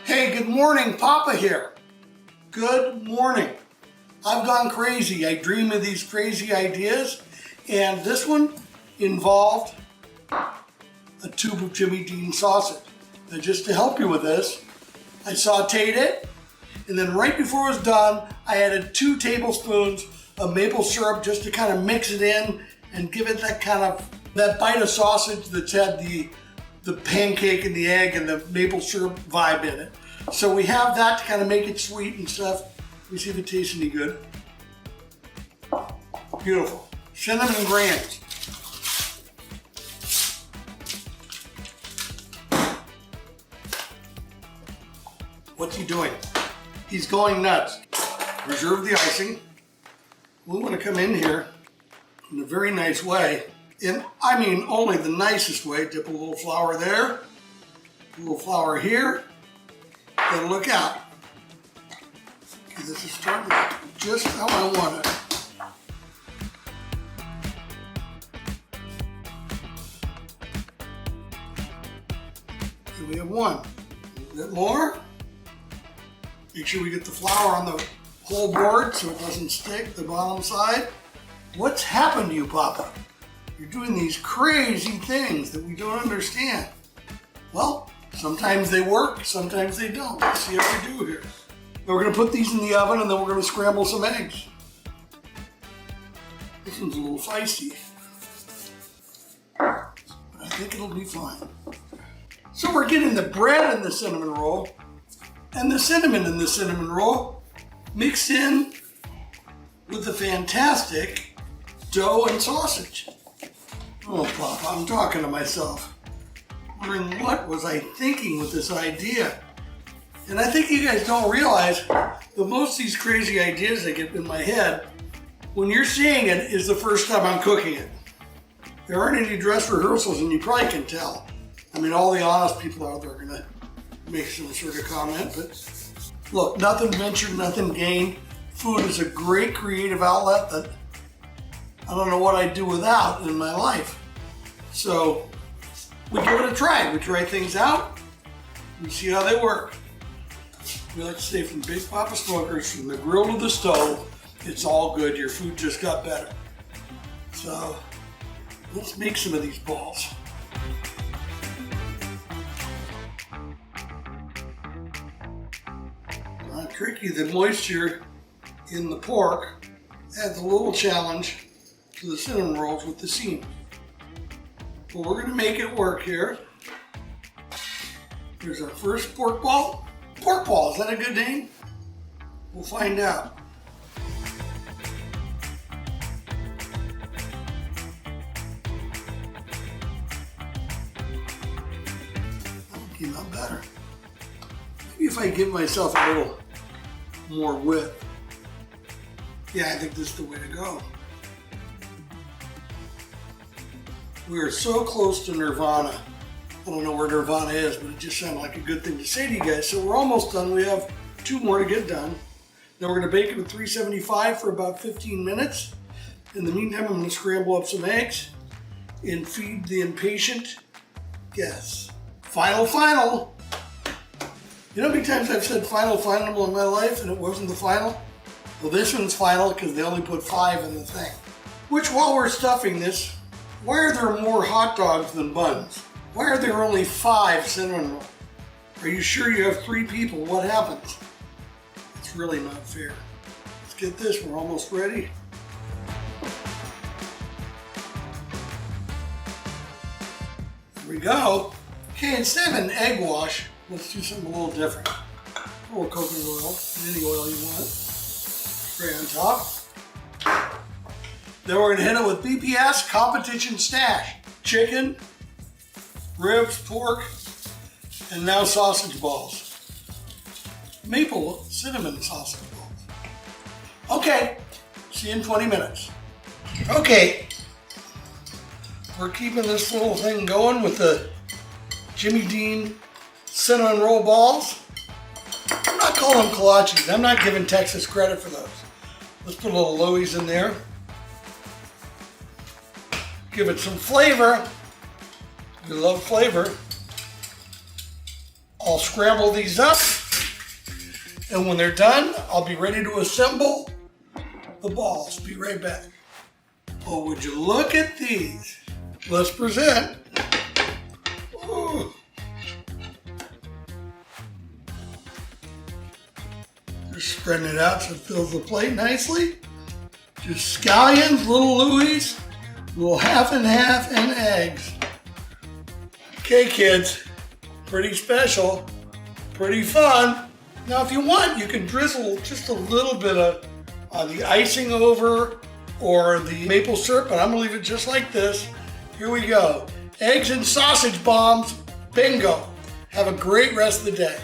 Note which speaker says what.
Speaker 1: Hey, good morning, Poppa here. Good morning. I've gone crazy. I dream of these crazy ideas, and this one involved a tube of Jimmy Dean sausage. And just to help you with this, I sauteed it, and then right before it was done, I added 2 tablespoons of maple syrup just to kind of mix it in and give it that bite of sausage that's had the pancake and the egg and the maple syrup vibe in it. So we have that to kind of make it sweet and stuff. Let me see if it tastes any good. Beautiful. Cinnamon grams. What's he doing? He's going nuts. Reserve the icing. We want to come in here in a very nice way. And I mean only the nicest way. Dip a little flour there, a little flour here, and look out. Okay, this is starting just how I want it. Okay, we have one. A little bit more. Make sure we get the flour on the whole board so it doesn't stick the bottom side. What's happened to you, Poppa? You're doing these crazy things that we don't understand. Well, sometimes they work, sometimes they don't. Let's see how we do here. Now we're gonna put these in the oven and then we're gonna scramble some eggs. This one's a little feisty, but I think it'll be fine. So we're getting the bread in the cinnamon roll and the cinnamon in the cinnamon roll mixed in with the fantastic dough and sausage. Oh, Poppa, I'm talking to myself. Wondering what was I thinking with this idea? And I think you guys don't realize that most of these crazy ideas that get in my head, when you're seeing it, is the first time I'm cooking it. There aren't any dress rehearsals, and you probably can tell. I mean, all the honest people out there are gonna make some sort of comment, but look, nothing ventured, nothing gained. Food is a great creative outlet that I don't know what I'd do without in my life. So we give it a try. We try things out. We see how they work. We like to say from Big Poppa Smokers, from the grill to the stove, it's all good. Your food just got better. So let's make some of these balls. Tricky, the moisture in the pork adds a little challenge to the cinnamon rolls with the seam. But we're gonna make it work here. Here's our first pork ball. Pork ball, is that a good name? We'll find out. That came out better. Maybe if I give myself a little more width. Yeah, I think this is the way to go. We are so close to nirvana. I don't know where nirvana is, but it just sounded like a good thing to say to you guys. So we're almost done. We have 2 more to get done. Now we're gonna bake it at 375 for about 15 minutes. In the meantime, I'm gonna scramble up some eggs and feed the impatient guests. Final. You know how many times I've said final in my life and it wasn't the final? Well, this one's final because they only put 5 in the thing. Which, while we're stuffing this, why are there more hot dogs than buns? Why are there only 5 cinnamon rolls? Are you sure you have 3 people? What happens? It's really not fair. Let's get this, we're almost ready. There we go. Okay, instead of an egg wash, let's do something a little different. A little coconut oil, any oil you want. Spray on top. Then we're gonna hit it with BPS Competition Stash. Chicken, ribs, pork, and now sausage balls. Maple cinnamon sausage balls. Okay, see you in 20 minutes. Okay, we're keeping this little thing going with the Jimmy Dean cinnamon roll balls. I'm not calling them kolaches. I'm not giving Texas credit for those. Let's put a little Louis in there. Give it some flavor. We love flavor. I'll scramble these up. And when they're done, I'll be ready to assemble the balls. Be right back. Oh, would you look at these? Let's present. Ooh. Just spreading it out so it fills the plate nicely. Just scallions, little Louis, little half and half, and eggs. Okay, kids, pretty special, pretty fun. Now, if you want, you can drizzle just a little bit of the icing over or the maple syrup, but I'm gonna leave it just like this. Here we go. Eggs and sausage bombs, bingo. Have a great rest of the day.